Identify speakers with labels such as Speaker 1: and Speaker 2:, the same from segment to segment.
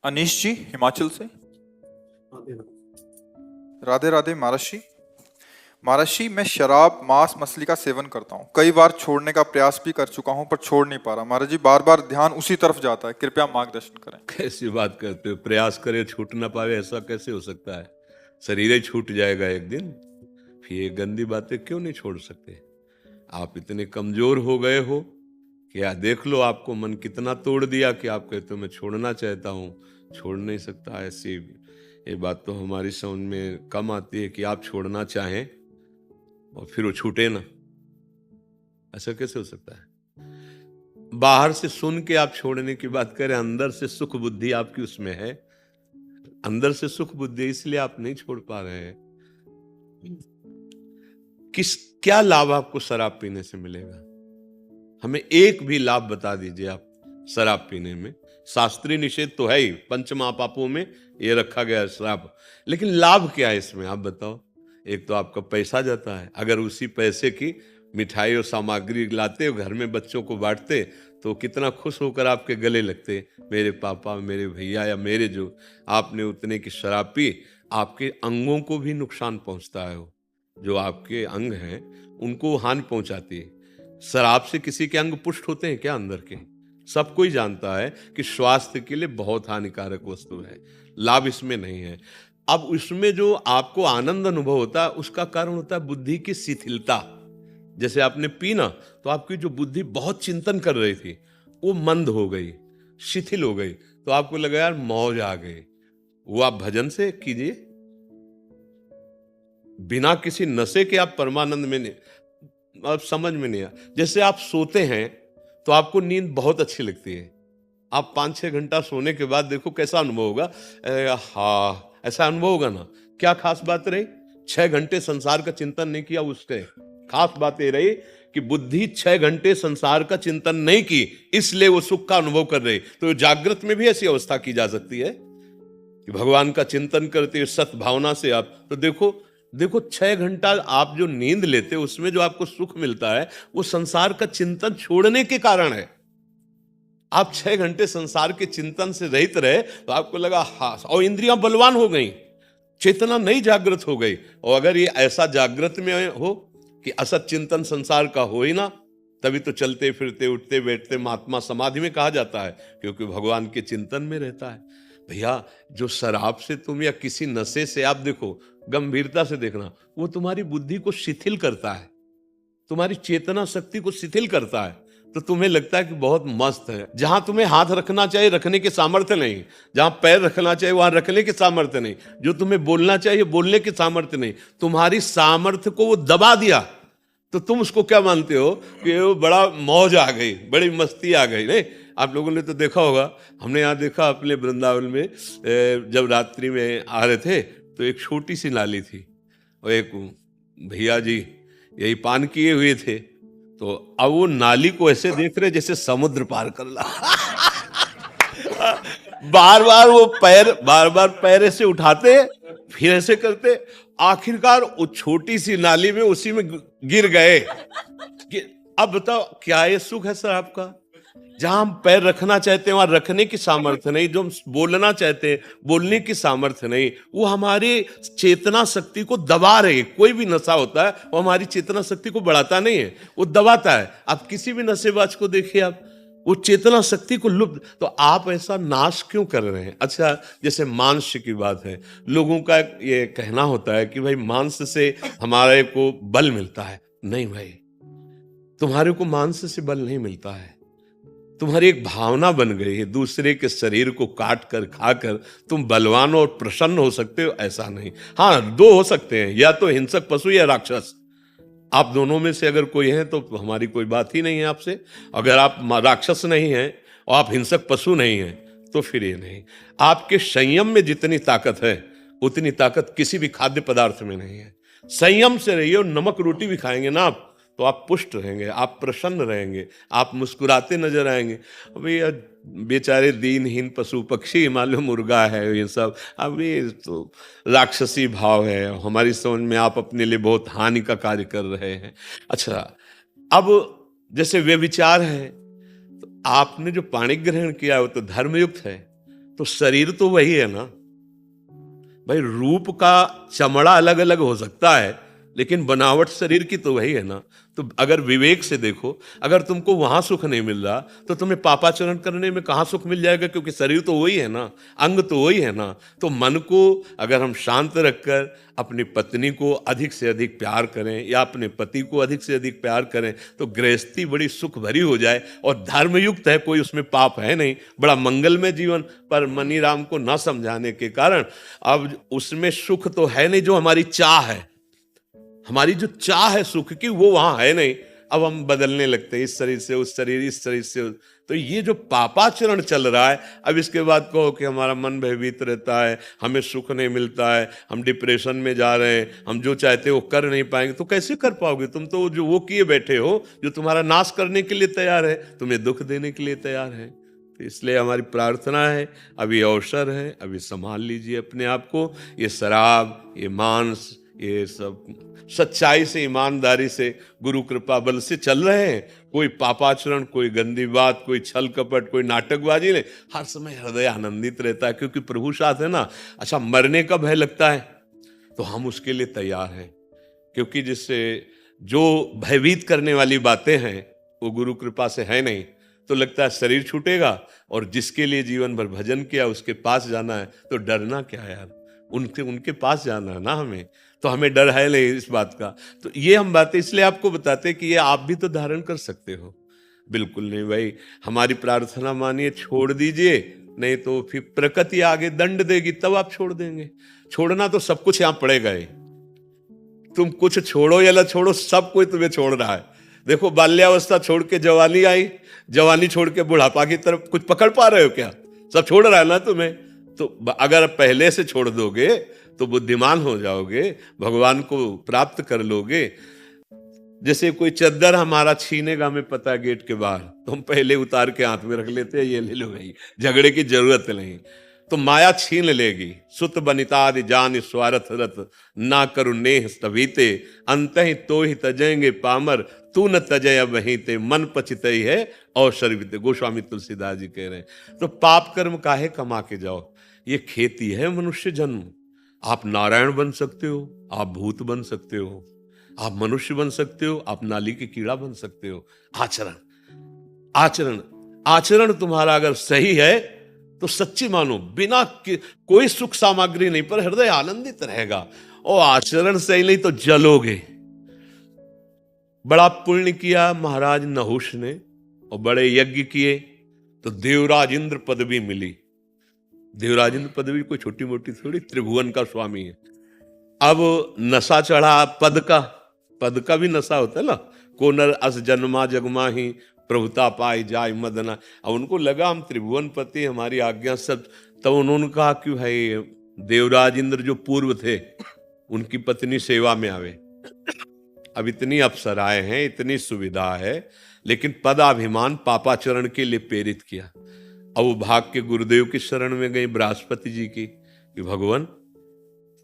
Speaker 1: अनीश जी हिमाचल से।
Speaker 2: आते हैं।
Speaker 1: राधे राधे महाराज। महाराज, मैं शराब मांस मछली का सेवन करता हूँ। कई बार छोड़ने का प्रयास भी कर चुका हूँ पर छोड़ नहीं पा रहा। महाराज जी, बार बार ध्यान उसी तरफ जाता है, कृपया मार्गदर्शन करें।
Speaker 3: कैसी बात करते हो? प्रयास करे छूट ना पावे, ऐसा कैसे हो सकता है? शरीर ही छूट जाएगा एक दिन। फिर ये गंदी बातें क्यों नहीं छोड़ सकते? आप इतने कमजोर हो गए हो कि या देख लो आपको मन कितना तोड़ दिया कि आप कहते हो मैं छोड़ना चाहता हूँ, छोड़ नहीं सकता। ऐसी ये बात तो हमारी समझ में कम आती है कि आप छोड़ना चाहें और फिर वो छूटे ना। ऐसा कैसे हो सकता है? बाहर से सुन के आप छोड़ने की बात करें, अंदर से सुख बुद्धि आपकी उसमें है। अंदर से सुख बुद्धि, इसलिए आप नहीं छोड़ पा रहे हैं। क्या लाभ आपको शराब पीने से मिलेगा? हमें एक भी लाभ बता दीजिए आप शराब पीने में। शास्त्रीय निषेध तो है ही, पंच महापापों में ये रखा गया है शराब, लेकिन लाभ क्या है इसमें आप बताओ। एक तो आपका पैसा जाता है, अगर उसी पैसे की मिठाई और सामग्री लाते हो घर में बच्चों को बांटते तो कितना खुश होकर आपके गले लगते, मेरे पापा, मेरे भैया, या मेरे जो आपने उतने की शराब पी। आपके अंगों को भी नुकसान पहुंचता है, वो जो आपके अंग हैं उनको हानि पहुंचाती है। शराब से किसी के अंग पुष्ट होते हैं क्या अंदर के? सब कोई जानता है कि स्वास्थ्य के लिए बहुत हानिकारक वस्तु है, लाभ इसमें नहीं है। अब इसमें जो आपको आनंद अनुभव होता है उसका कारण होता है बुद्धि की शिथिलता। जैसे आपने पीना तो आपकी जो बुद्धि बहुत चिंतन कर रही थी वो मंद हो गई, शिथिल हो गई, तो आपको लगा यार मौज आ गई। वो आप भजन से कीजिए, बिना किसी नशे के आप परमानंद में नहीं, आप समझ में नहीं आ। जैसे आप सोते हैं तो आपको नींद बहुत अच्छी लगती है, आप 5-6 घंटा सोने के बाद देखो कैसा अनुभव होगा। हाँ, ऐसा अनुभव होगा ना। क्या खास बात रही? 6 घंटे संसार का चिंतन नहीं किया, उसके खास बात ये रही कि बुद्धि 6 घंटे संसार का चिंतन नहीं की, इसलिए वो सुख का अनुभव कर रही। तो जागृत में भी ऐसी अवस्था की जा सकती है कि भगवान का चिंतन करते हुए सत भावना से आप, तो देखो 6 घंटा आप जो नींद लेते हो उसमें जो आपको सुख मिलता है वो संसार का चिंतन छोड़ने के कारण है। आप 6 घंटे संसार के चिंतन से रहित रहे तो आपको लगा हाँ, और इंद्रियां बलवान हो गई, चेतना नई जागृत हो गई। और अगर ये ऐसा जागृत में हो कि असत चिंतन संसार का हो ही ना, तभी तो चलते फिरते उठते बैठते महात्मा समाधि में कहा जाता है, क्योंकि भगवान के चिंतन में रहता है। भैया, जो शराब से तुम या किसी नशे से आप देखो, गंभीरता से देखना, वो तुम्हारी बुद्धि को शिथिल करता है, तुम्हारी चेतना शक्ति को शिथिल करता है। तो तुम्हें लगता है कि बहुत मस्त है। जहां तुम्हें हाथ रखना चाहिए रखने के सामर्थ्य नहीं, जहां पैर रखना चाहिए वहां रखने के सामर्थ्य नहीं, जो तुम्हें बोलना चाहिए बोलने के सामर्थ्य नहीं, तुम्हारी सामर्थ्य को वो दबा दिया। तो तुम उसको क्या मानते हो कि वो बड़ा मौज आ गई, बड़ी मस्ती आ गई। नहीं, आप लोगों ने तो देखा होगा, हमने यहाँ देखा अपने वृंदावन में, जब रात्रि में आ रहे थे तो एक छोटी सी नाली थी और एक भैया जी यही पान किए हुए थे, तो अब वो नाली को ऐसे देख रहे जैसे समुद्र पार कर ला। बार बार पैर ऐसे उठाते फिर ऐसे करते, आखिरकार वो छोटी सी नाली में उसी में गिर गए। अब बताओ क्या ये सुख है सर आपका? जहां हम पैर रखना चाहते हैं वहां रखने की सामर्थ्य नहीं, जो हम बोलना चाहते हैं बोलने की सामर्थ्य नहीं, वो हमारी चेतना शक्ति को दबा रही है। कोई भी नशा होता है वो हमारी चेतना शक्ति को बढ़ाता नहीं है, वो दबाता है। आप किसी भी नशेबाज को देखिए, आप वो चेतना शक्ति को लुप्त, तो आप ऐसा नाश क्यों कर रहे हैं? अच्छा, जैसे मांस की बात है, लोगों का ये कहना होता है कि भाई मांस से हमारे को बल मिलता है। नहीं भाई, तुम्हारे को मांस से बल नहीं मिलता है, तुम्हारी एक भावना बन गई है। दूसरे के शरीर को काट कर खाकर तुम बलवान और प्रसन्न हो सकते हो, ऐसा नहीं। हाँ, दो हो सकते हैं, या तो हिंसक पशु या राक्षस। आप दोनों में से अगर कोई है तो हमारी कोई बात ही नहीं है आपसे। अगर आप राक्षस नहीं हैं और आप हिंसक पशु नहीं हैं तो फिर ये नहीं। आपके संयम में जितनी ताकत है उतनी ताकत किसी भी खाद्य पदार्थ में नहीं है। संयम से रहिए, और नमक रोटी भी खाएंगे ना आप तो आप पुष्ट रहेंगे, आप प्रसन्न रहेंगे, आप मुस्कुराते नजर आएंगे। अभी बेचारे दीनहीन पशु पक्षी, मालूम मुर्गा है, ये सब अभी तो राक्षसी भाव है। हमारी समझ में आप अपने लिए बहुत हानि का कार्य कर रहे हैं। अच्छा, अब जैसे वे विचार है, तो आपने जो पाणी ग्रहण किया वो तो धर्मयुक्त है, तो शरीर तो वही है ना भाई। रूप का चमड़ा अलग अलग हो सकता है, लेकिन बनावट शरीर की तो वही है ना। तो अगर विवेक से देखो, अगर तुमको वहां सुख नहीं मिल रहा तो तुम्हें पापाचरण करने में कहां सुख मिल जाएगा, क्योंकि शरीर तो वही है ना, अंग तो वही है ना। तो मन को अगर हम शांत रखकर अपनी पत्नी को अधिक से अधिक प्यार करें या अपने पति को अधिक से अधिक प्यार करें तो गृहस्थी बड़ी सुख भरी हो जाए और धर्मयुक्त है, कोई उसमें पाप है नहीं, बड़ा मंगलमय जीवन। पर मनीराम को न समझाने के कारण अब उसमें सुख तो है नहीं, जो हमारी चाह है, हमारी जो चाह है सुख की, वो वहां है नहीं। अब हम बदलने लगते हैं, इस शरीर से उस शरीर, इस शरीर से तो ये जो पापाचरण चल रहा है, अब इसके बाद कहो कि हमारा मन भयभीत रहता है, हमें सुख नहीं मिलता है, हम डिप्रेशन में जा रहे हैं, हम जो चाहते हो कर नहीं पाएंगे। तो कैसे कर पाओगे? तुम तो जो वो किए बैठे हो जो तुम्हारा नाश करने के लिए तैयार है, तुम्हें दुख देने के लिए तैयार है। तो इसलिए हमारी प्रार्थना है, अभी अवसर है, अभी संभाल लीजिए अपने आप को। ये शराब, ये मांस, ये सब सच्चाई से, ईमानदारी से, गुरु कृपा बल से चल रहे हैं। कोई पापाचरण, कोई गंदी बात, कोई छल कपट, कोई नाटकबाजी नहीं। हर समय हृदय आनंदित रहता है, क्योंकि प्रभु साथ है ना। अच्छा, मरने का भय लगता है तो हम उसके लिए तैयार हैं, क्योंकि जिससे जो भयभीत करने वाली बातें हैं वो गुरु कृपा से है नहीं। तो लगता है शरीर छूटेगा, और जिसके लिए जीवन भर भजन किया उसके पास जाना है, तो डरना क्या यार, उनके पास जाना है ना हमें। तो हमें डर है नहीं इस बात का। तो ये हम बातें इसलिए आपको बताते कि ये आप भी तो धारण कर सकते हो। बिल्कुल नहीं भाई, हमारी प्रार्थना मानिए, छोड़ दीजिए, नहीं तो फिर प्रकृति आगे दंड देगी, तब आप छोड़ देंगे। छोड़ना तो सब कुछ यहां पड़ेगा ही, तुम कुछ छोड़ो या ना छोड़ो, सब कोई तुम्हें छोड़ रहा है। देखो, बाल्यावस्था छोड़ के जवानी आई, जवानी छोड़ के बुढ़ापा की तरफ कुछ पकड़ पा रहे हो क्या? सब छोड़ रहा है ना तुम्हें। तो अगर पहले से छोड़ दोगे तो बुद्धिमान हो जाओगे, भगवान को प्राप्त कर लोगे। जैसे कोई चद्दर हमारा छीनेगा, हमें पता है गेट के बाहर, तो हम पहले उतार के हाथ में रख लेते हैं, ये ले लो भाई, झगड़े की जरूरत नहीं। तो माया छीन लेगी। सुत बनितादि जान स्वार्थ रत, ना करु नेह स्तभीते, अंत ही तो ही तजेंगे पामर, तू न तजय वहीं ते, मन पचित ही है अवसर बीते। गोस्वामी तुलसीदास जी कह रहे हैं। तो पाप कर्म काहे कमा के जाओ, ये खेती है मनुष्य जन्म। आप नारायण बन सकते हो, आप भूत बन सकते हो, आप मनुष्य बन सकते हो, आप नाली के कीड़ा बन सकते हो। आचरण, आचरण, आचरण तुम्हारा अगर सही है तो सच्ची मानो, बिना कोई सुख सामग्री नहीं, पर हृदय आनंदित रहेगा। और आचरण सही नहीं तो जलोगे। बड़ा पुण्य किया महाराज नहुष ने, और बड़े यज्ञ किए तो देवराज इंद्र पदवी मिली। देवराज इंद्र पदवी कोई छोटी मोटी थोड़ी, त्रिभुवन का स्वामी है। अब नशा चढ़ा पद का भी नशा होता है ना। को नर अस जन्मा जगमा ही, प्रभुता पाई जाय मदना। अब उनको लगा हम त्रिभुवन पति, हमारी आज्ञा सब। तब उन्होंने कहा कि भाई देवराज इंद्र जो पूर्व थे, उनकी पत्नी सेवा में आवे। अब इतनी अप्सराएं हैं, इतनी सुविधा है, लेकिन पदाभिमान पापाचरण के लिए प्रेरित किया। अब वो भाग के गुरुदेव की शरण में गई, बृहस्पति जी की, कि भगवान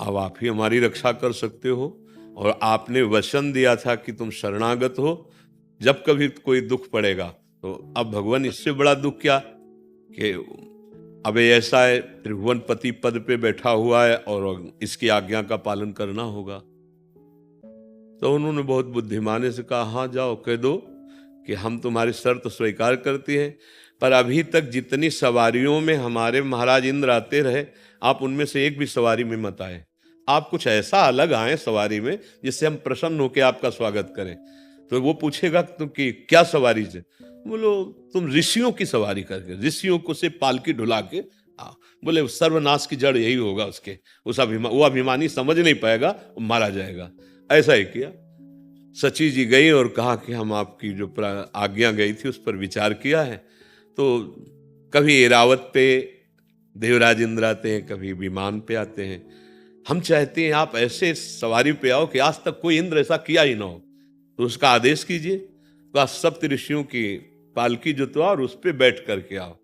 Speaker 3: अब आप ही हमारी रक्षा कर सकते हो, और आपने वचन दिया था कि तुम शरणागत हो, जब कभी कोई दुख पड़ेगा। तो अब भगवान इससे बड़ा दुख क्या कि अब ऐसा है, त्रिभुवन पति पद पे बैठा हुआ है और इसकी आज्ञा का पालन करना होगा। तो उन्होंने बहुत बुद्धिमाने से कहा, हाँ जाओ, कह दो कि हम तुम्हारी शर्त स्वीकार करती हैं, पर अभी तक जितनी सवारियों में हमारे महाराज इंद्र आते रहे, आप उनमें से एक भी सवारी में मत आए। आप कुछ ऐसा अलग आए सवारी में जिससे हम प्रसन्न होकर आपका स्वागत करें। तो वो पूछेगा तुम कि क्या सवारी से? बोलो तुम ऋषियों की सवारी करके, ऋषियों को से पालकी ढुला के आओ। बोले सर्वनाश की जड़ यही होगा उसके, वो अभिमानी समझ नहीं पाएगा, वो मारा जाएगा। ऐसा ही किया। सची जी गई और कहा कि हम आपकी जो आज्ञा गई थी उस पर विचार किया है। तो कभी एरावत पे देवराज इंद्र आते हैं, कभी विमान पे आते हैं। हम चाहते हैं आप ऐसे सवारी पे आओ कि आज तक कोई इंद्र ऐसा किया ही ना हो, तो उसका आदेश कीजिए। तो आप सप्त ऋषियों की पालकी जुतवा और उस पर बैठ करके आओ,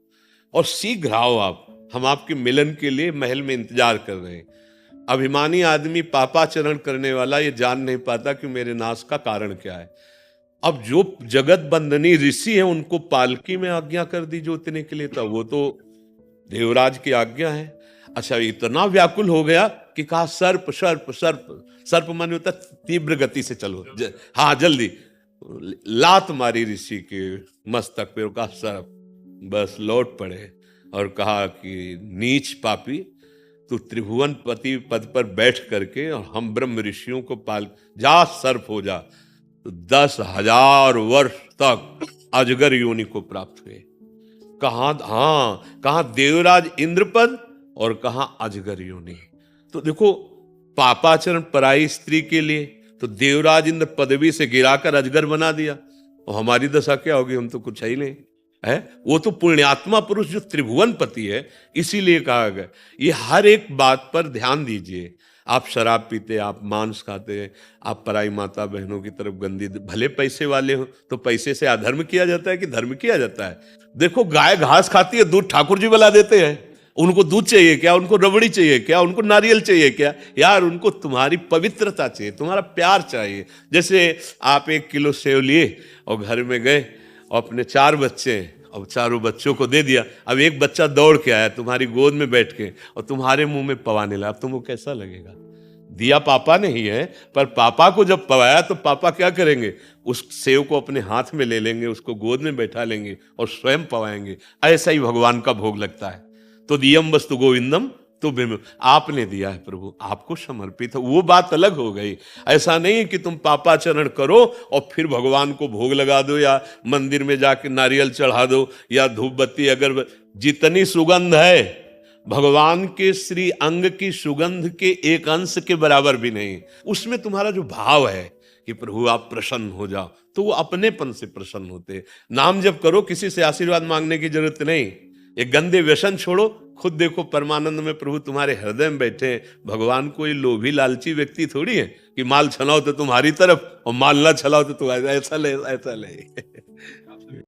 Speaker 3: और शीघ्र आओ आप, हम आपके मिलन के लिए महल में इंतजार कर रहे हैं। अभिमानी आदमी, पापाचरण करने वाला, ये जान नहीं पाता कि मेरे नाश का कारण क्या है। अब जो जगत बंदनी ऋषि है, उनको पालकी में आज्ञा कर दी जोतने के लिए, था वो तो देवराज की आज्ञा है। अच्छा, इतना व्याकुल हो गया कि कहा सर्प सर्प सर्प। सर्प माने होता तीव्र गति से चलो, हाँ जल्दी। लात मारी ऋषि के मस्तक पे, कहा सर्प। बस लौट पड़े और कहा कि नीच पापी, तू त्रिभुवन पति पद पर बैठ करके और हम ब्रह्म ऋषियों को पाल, जा सर्प हो जा। तो 10,000 वर्ष तक अजगर योनि को प्राप्त हुए। कहा देवराज इंद्रपद और कहा अजगर योनि। तो देखो, पापाचरण पराई स्त्री के लिए तो देवराज इंद्र पदवी से गिराकर अजगर बना दिया, और हमारी दशा क्या होगी? हम तो कुछ है ही नहीं है। वो तो पुण्यात्मा पुरुष जो त्रिभुवन पति है, इसीलिए कहा गया। ये हर एक बात पर ध्यान दीजिए। आप शराब पीते, आप मांस खाते, आप पराई माता बहनों की तरफ गंदी, भले पैसे वाले हो तो पैसे से अधर्म किया जाता है कि धर्म किया जाता है? देखो, गाय घास खाती है, दूध ठाकुर जी बना देते हैं। उनको दूध चाहिए क्या? उनको रबड़ी चाहिए क्या? उनको नारियल चाहिए क्या? यार, उनको तुम्हारी पवित्रता चाहिए, तुम्हारा प्यार चाहिए। जैसे आप 1 किलो सेव लिए और घर में गए और अपने 4 बच्चे हैं और चारों बच्चों को दे दिया। अब एक बच्चा दौड़ के आया तुम्हारी गोद में बैठ के और तुम्हारे मुंह में पवाने लगा, अब तुमको कैसा लगेगा? दिया पापा ने ही है, पर पापा को जब पवाया तो पापा क्या करेंगे? उस सेव को अपने हाथ में ले लेंगे, उसको गोद में बैठा लेंगे और स्वयं पवाएंगे। ऐसा ही भगवान का भोग लगता है। तो दियम वस्तु गोविंदम तो आपने दिया है प्रभु, आपको समर्पित है, वो बात अलग हो गई। ऐसा नहीं कि तुम पापाचरण करो और फिर भगवान को भोग लगा दो या मंदिर में जाके नारियल चढ़ा दो या धूप बत्ती अगरबत्ती। जितनी सुगंध है भगवान के श्री अंग की सुगंध के एक अंश के बराबर भी नहीं। उसमें तुम्हारा जो भाव है कि प्रभु आप प्रसन्न हो जाओ, तो वो अपनेपन से प्रसन्न होते। नाम जप करो, किसी से आशीर्वाद मांगने की जरूरत नहीं। एक गंदे व्यसन छोड़ो, खुद देखो परमानंद में प्रभु तुम्हारे हृदय में बैठे हैं। भगवान कोई लोभी लालची व्यक्ति थोड़ी है कि माल छलाओ तो तुम्हारी तरफ और माल ना छलाओ तो तुम ऐसा ले ऐसा ले।